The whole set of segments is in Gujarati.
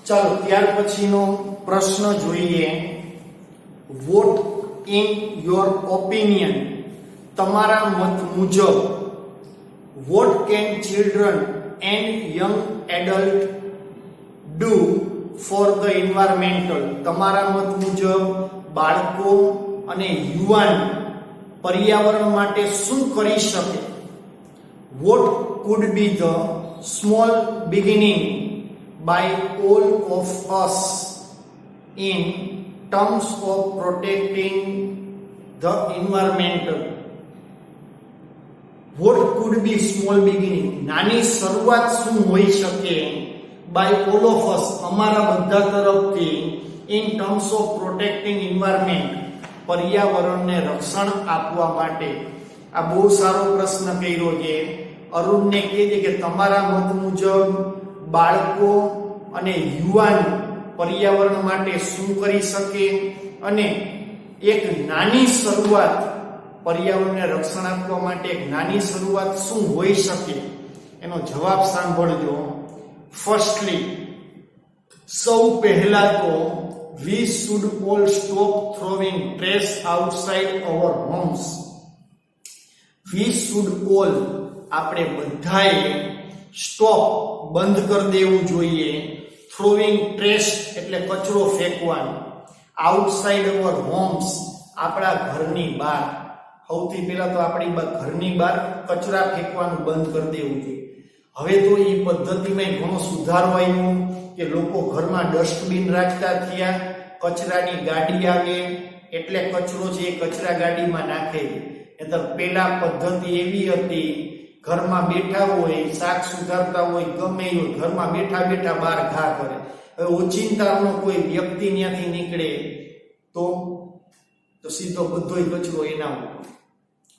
ચાલો ત્યાર પછીનો પ્રશ્ન જોઈએ. વોટ ઇન યોર ઓપિનિયન, તમારા મત મુજબ, what can children and young adult do for the environmental, તમારા મત મુજબ બાળકો અને યુવાન પર્યાવરણ માટે શું કરી શકે? Vote food B the small beginning by all of us in terms of protecting the environment? What could be small beginning? નાની શરૂઆત શું હોઈ શકે? by all of us, અમારા બધા તરફથી, in terms of protecting environment, પર્યાવરણને રક્ષણ આપવા માટે. આ બહુ સારો પ્રશ્ન કર્યો છે. અરુણને કહે છે કે તમારા મત મુજબ બાળકો અને યુવાન પર્યાવરણ માટે શું કરી શકે, અને એક નાની શરૂઆત પર્યાવરણને રક્ષણ આપવા માટે એક નાની શરૂઆત શું હોઈ શકે? એનો જવાબ સાંભળજો. ફર્સ્ટલી, સૌ પહેલા તો we should all stop throwing trash outside our homes. We should all, આપણે બધાએ સ્ટોપ, બંધ કરી દેવું જોઈએ. થ્રોવિંગ ટ્રેશ એટલે કચરો ફેંકવાનું. આઉટસાઇડ અવર હોમ્સ, આપણા ઘરની બહાર. સૌથી પહેલા તો આપણી ઘરની બહાર કચરા ફેંકવાનું બંધ કરી દેવું જોઈએ. હવે તો એ પદ્ધતિમાં ઘણો સુધારો આવ્યો કે લોકો ઘરમાં ડસ્ટબિન રાખતા થયા. કચરાની ગાડી આવે એટલે કચરો છે એ કચરા ગાડીમાં નાખે. નહીંતર પેલા પદ્ધતિ એવી હતી, ઘરમાં બેઠા હોય, શાક સુધારતા હોય, ગમે એવું ઘરમાં બેઠા બેઠા બહાર ઘા કરે. હવે ઓચિંતાનો કોઈ વ્યક્તિ ત્યાંથી નીકળે તો સીધો બધો કચરો એના ઉપર.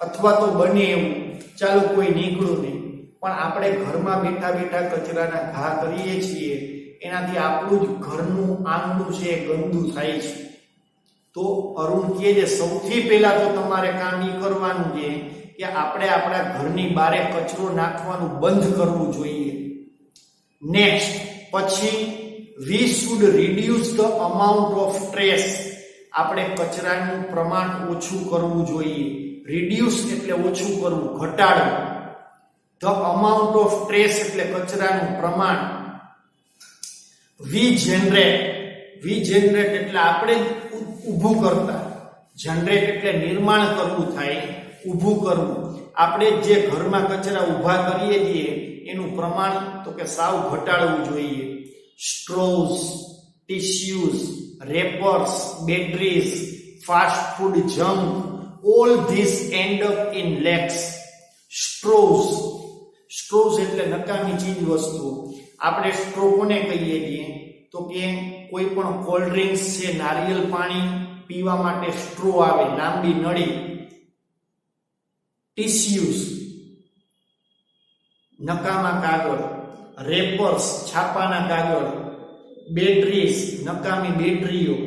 અથવા તો બને એવું ચાલો કોઈ નીકળ્યું નહીં, પણ આપણે ઘરમાં બેઠા બેઠા કચરાના ઘા કરીએ છીએ, એનાથી આપણું જ ઘરનું આંગણું છે એ ગંદુ થાય છે. તો અરુણ કહે છે સૌથી પહેલા તો તમારે કામ એ કરવાનું છે કે આપણે આપણા ઘરની બારે કચરો નાખવાનું બંધ કરવું જોઈએ. નેક્સ્ટ, પછી we should reduce the amount of trash, આપણે કચરાનું પ્રમાણ ઓછું કરવું જોઈએ. રિડ્યુસ એટલે ઓછું કરવું, ઘટાડવું. the amount of trash એટલે કચરાનું પ્રમાણ. we generate એટલે આપણે ઊભું કરતા, જનરેટ એટલે નિર્માણ કરવું થાય, ઊભું કરવું. આપણે જે ઘરમાં કચરા ઊભા કરીએ છીએ એનું પ્રમાણ તો કે સાવ ઘટાડવું જોઈએ. Straws, tissues, wrappers, batteries, fast food junk, all these end up in lakes. Straws એટલે નકામી ચીજ વસ્તુ. આપણે સ્ટ્રો કોને કહીએ છીએ તો કે કોઈ પણ કોલ્ડ ડ્રિંક્સ છે, નારિયેળ પાણી પીવા માટે સ્ટ્રો આવે, લાંબી નળી. ટિશ્યુઝ, નકામા કાગળ. રેપર્સ, છાપાના કાગળ. બેટરીઝ, નકામી બેટરીઓ.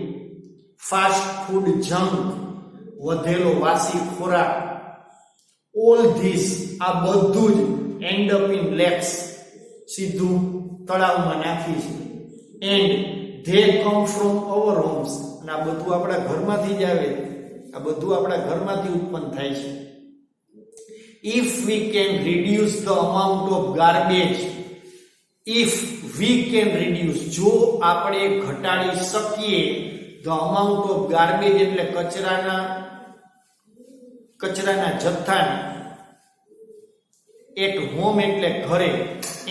ફાસ્ટ ફૂડ જંક, વધેલો વાસી ખોરાક. ઓલ ધીસ, આ બધું જ એન્ડ અપ ઇન લેક્સ, સીધું તળાવમાં નાખી છે. And they come from our homes, અને આ બધું આપણા ઘરમાંથી જ આવે, આ બધું આપણા ઘરમાંથી ઉત્પન્ન થાય છે. if we can reduce the amount of garbage, if we can reduce, જો આપણે ઘટાડી શકીએ the amount of garbage એટલે કચરાના જથ્થાને, at home એટલે ઘરે,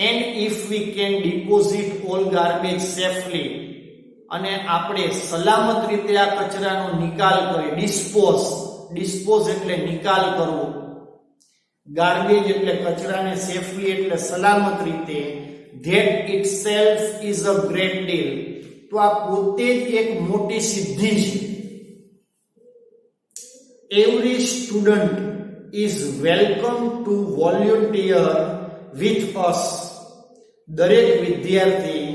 and if we can deposit all garbage safely, અને આપણે સલામત રીતે આ કચરાનો નિકાલ કરીએ. ડિસ્પોઝ એટલે નિકાલ કરવો. ગાર્બેજ એટલે કચરાને, સેફલી એટલે સલામત રીતે. that itself is a great deal, તો આ પોતે જ એક મોટી સિદ્ધિ છે. every student is welcome to volunteer with us, દરેક વિદ્યાર્થી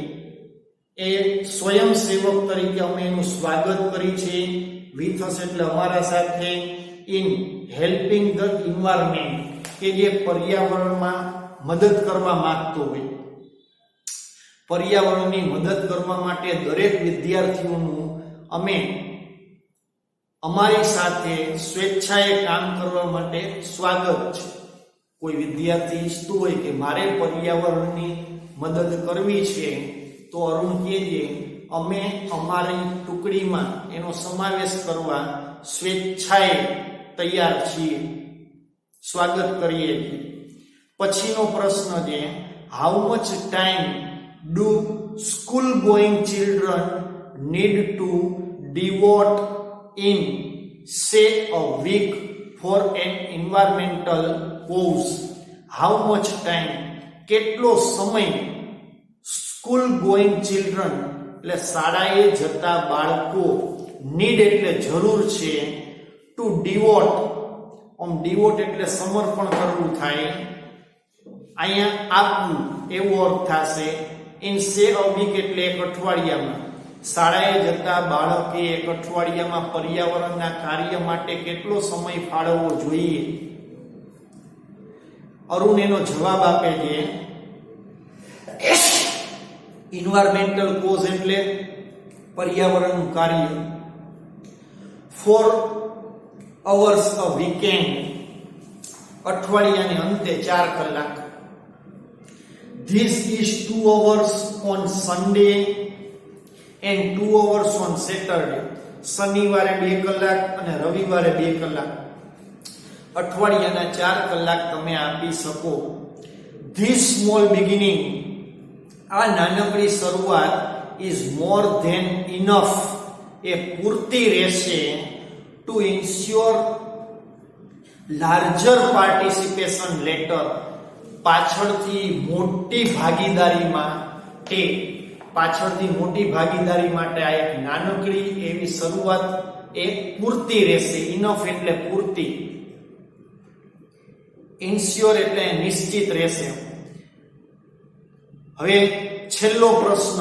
એ સ્વયંસેવક તરીકે અમે એનું સ્વાગત કરી છે. with us એટલે અમારા સાથે. in helping the environment, કે જે પર્યાવરણમાં મદદ કરવા માંગતો હોય. પર્યાવરણની મદદ કરવા માટે દરેક વિદ્યાર્થીઓનું અમે અમારી સાથે સ્વેચ્છાએ કામ કરવા માટે સ્વાગત છે. કોઈ વિદ્યાર્થી ઈચ્છતું હોય કે મારે પર્યાવરણની મદદ કરવી છે તો અરુણ કહેજે, અમે અમારી ટુકડીમાં એનો સમાવેશ કરવા સ્વેચ્છાએ તૈયાર છીએ. સ્વાગત કરીએ છીએ. પછીનો પ્રશ્ન છે, how much time do school going children need to devote in say a week for an environmental cause? How much time, કેટલો સમય સ્કૂલ ગોઈંગ ચિલ્ડ્રન એટલે શાળાએ જતા બાળકો નીડ એટલે જરૂર છે, ટુ ડિવોટ, ડિવોટ એટલે સમર્પણ કરવું થાય, અહીંયા આપવું એવો અર્થ થશે. ઇન સે અ વીક એટલે એક અઠવાડિયામાં. શાળાએ જતા બાળકે એક અઠવાડિયામાં પર્યાવરણના કાર્ય માટે કેટલો સમય ફાળવવો જોઈએ? અરુણ એનો જવાબ આપે છે, એન્વાયરમેન્ટલ કોઝ એટલે પર્યાવરણનું કાર્ય. 4 hours a weekend, અઠવાડિયાને અંતે 4 કલાક. This is 2 hours on Sunday and 2 hours on Saturday. શનિવારે 2 કલાક અને રવિવારે 2 કલાક. અઠવાડિયાના 4 કલાક તમે આપી શકો. This small beginning, આ નાનકડી શરૂઆત, is more than enough, એ પૂરતી રહેશે, to ensure larger participation later, પાછળથી મોટી ભાગીદારી માટે આ એક નાનકડી એવી શરૂઆત એ પૂરતી રહેશે. ઇનફ એટલે પૂરતી, ઇન્શ્યોર એટલે નિશ્ચિત રહેશે. હવે છેલ્લો પ્રશ્ન,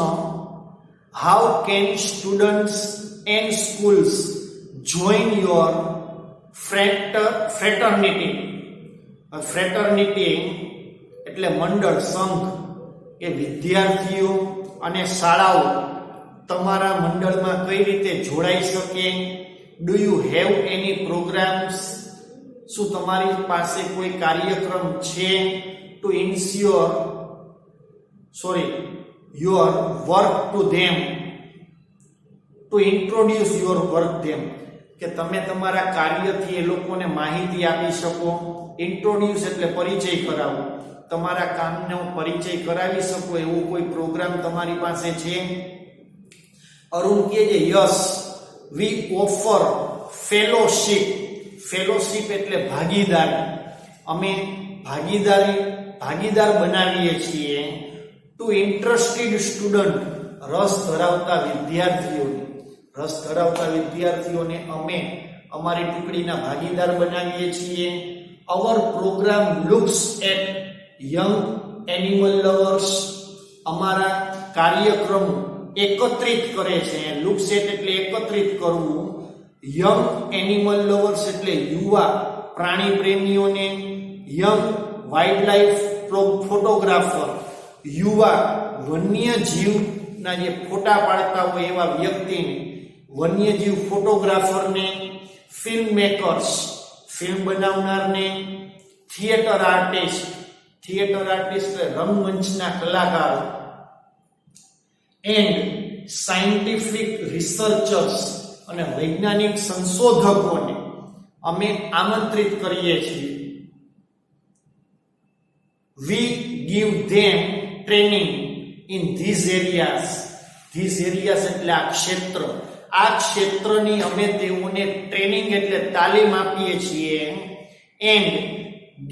how can students and schools join your fraternity? Fraternity એટલે મંડળ, સંઘ, કે વિદ્યાર્થીઓ અને શાળાઓ તમારા મંડળમાં કઈ રીતે જોડાઈ શકે? Do you have any programmes? શું તમારી પાસે કોઈ કાર્યક્રમ છે? To ensure your work to them, to introduce your work them, કે તમે તમારા કાર્યથી એ લોકોને માહિતી આપી શકો. ઇન્ટ્રોડ્યુસ એટલે પરિચય કરાવો, તમારા કામનો પરિચય કરાવી શકો એવો કોઈ પ્રોગ્રામ તમારી પાસે છે? અરુણ કહે છે, યસ, વી ઓફર ફેલોશિપ. ફેલોશિપ એટલે ભાગીદારી. અમે ભાગીદાર બનાવીએ છીએ ટુ ઇન્ટરેસ્ટેડ સ્ટુડન્ટ, રસ ધરાવતા વિદ્યાર્થીઓને અમે અમારી ટુકડીના ભાગીદાર બનાવીએ છીએ. Our programme looks at young animal lovers, અમારા કાર્યક્રમો એકત્રિત કરે છે. લુક્સ એટ એટલે એકત્રિત કરવું, યંગ એનિમલ લવર્સ એટલે યુવા પ્રાણી પ્રેમીઓને, યંગ વાઇલ્ડ લાઈફ ફોટોગ્રાફર, યુવા વન્યજીવના જે ફોટા પાડતા હોય એવા વ્યક્તિને, વન્યજીવ ફોટોગ્રાફરને, ફિલ્મ મેકર્સ, ફિલ્મ બનાવનારને, થિયેટર આર્ટિસ્ટ એટલે રંગમંચના કલાકારો, એન્ડ સાયન્ટિફિક રિસર્ચર્સ અને વૈજ્ઞાનિક સંશોધકોને અમે આમંત્રિત કરીએ છીએ. We give them training in these areas. These areas એટલે આ ક્ષેત્ર. આ ક્ષેત્રની અમે તેઓને ટ્રેનિંગ એટલે તાલીમ આપીએ છીએ. And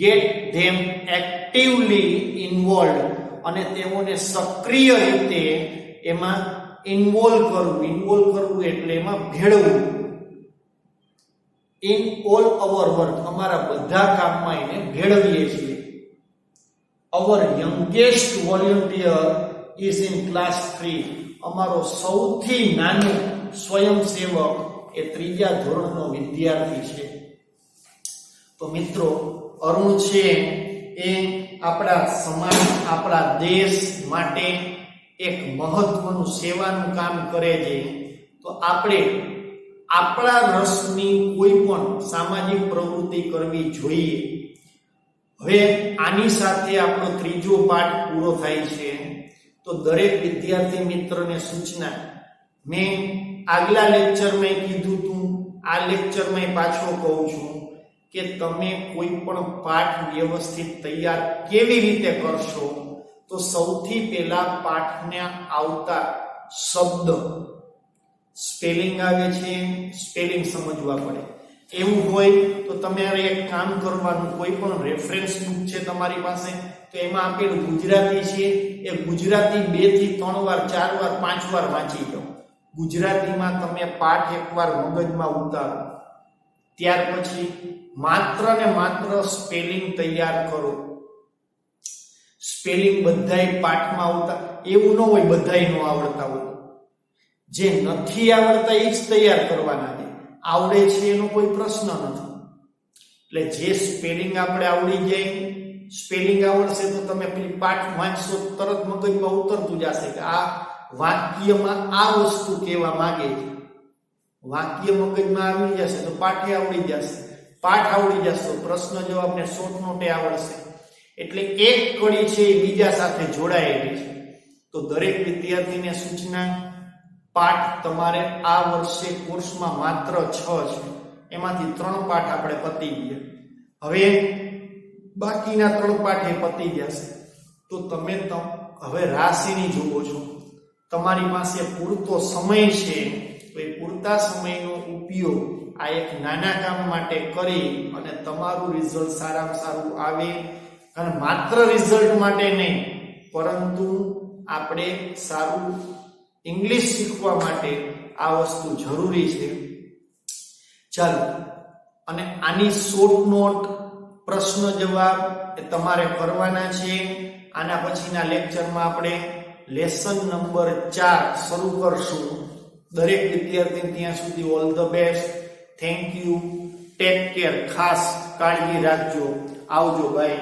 get them actively involved, અને તેઓને સક્રિય રીતે એમાં ઇન્વોલ્વ કરવું એટલે એમાં ભેળવવું. ઇન ઓલ અવર વર્ક, અમારા બધા કામમાં એને ભેળવીએ છીએ. Our youngest volunteer is in class 3. અમારો સૌથી નાનો સ્વયંસેવક એ 3જા ધોરણનો વિદ્યાર્થી છે. તો મિત્રો, અરુણ છે એ આપણા સમાજ, આપણા દેશ માટે એક મહત્વનું સેવાનું કામ કરે છે. તો આપણે આપણા રસની કોઈ પણ સામાજિક પ્રવૃત્તિ કરવી જોઈએ. હવે આની સાથે આપણો ત્રીજો પાઠ પૂરો થાય છે. તો દરેક વિદ્યાર્થી મિત્રને સૂચના, મેં આગલા લેક્ચરમાં કીધું હતું, આ લેક્ચરમાં પાછો કહું છું કે તમે કોઈ પણ પાઠ વ્યવસ્થિત તૈયાર કેવી રીતે કરશો. તો સૌથી પહેલા પાઠને આવતા શબ્દ, સ્પેલિંગ આવે છે, સ્પેલિંગ સમજવા પડે. એવું હોય તો તમારે એક કામ કરવાનું, કોઈ પણ રેફરન્સ બુક છે તમારી પાસે, તો એમાં આપેલું ગુજરાતી છે, એ ગુજરાતી 2 થી 3 વાર, 4 વાર, 5 વાર વાંચી જાઓ. ગુજરાતીમાં તમે પાઠ એકવાર મગજમાં ઉતારો, ત્યાર પછી માત્ર ને માત્ર સ્પેલિંગ તૈયાર કરો. સ્પેલિંગ બધાય પાઠમાં આવતા, એવું ન હોય બધાય ન આવડતા હોય. જે નથી આવડતા એ જ તૈયાર કરવાના છે. આવડે છે એનો કોઈ પ્રશ્ન નથી. એટલે જે સ્પેલિંગ આપણે આવડી જાય, સ્પેલિંગ આવડશે તો તમે પેલી પાઠ વાંચશો તરત મગજમાં ઉતરતું જશે કે આ વાક્યમાં આ વસ્તુ કહેવા માંગે છે. વાક્ય મગજમાં આવી જશે તો પાઠે આવડી જશે. પાઠ આવડી જશે તો પ્રશ્ન જવાબને શોર્ટ નોટે આવડશે. એટલે એક કડી છે એ બીજા સાથે જોડાયેલી છે. તો દરેક વિદ્યાર્થીને સૂચના, પાઠ તમારે આ વર્ષે કોર્સમાં માત્ર 6 છે, એમાંથી 3 પાઠ આપણે પતી ગયા. હવે બાકીના 3 પાઠ એ પતી જશે. તો તમે હવે રાશિની જુઓ છો, તમારી પાસે પૂરતો સમય છે. તો એ પૂરતા સમયનો ઉપયોગ આ એક નાના કામ માટે કરી અને તમારું રિઝલ્ટ સારામાં સારું આવે. અને માત્ર રિઝલ્ટ માટે નહીં, પરંતુ આપણે સારું ઇંગ્લિશ શીખવા માટે આ વસ્તુ જરૂરી છે. ચાલો, અને આની શોર્ટ નોટ, પ્રશ્ન જવાબ એ તમારે કરવાના છે. આના પછીના લેક્ચરમાં આપણે લેસન નંબર 4 શરૂ કરશું. દરેક વિદ્યાર્થી ત્યાં સુધી all the best. Thank you. Take care. ખાસ કાળજી રાખજો. આવજો. બાય.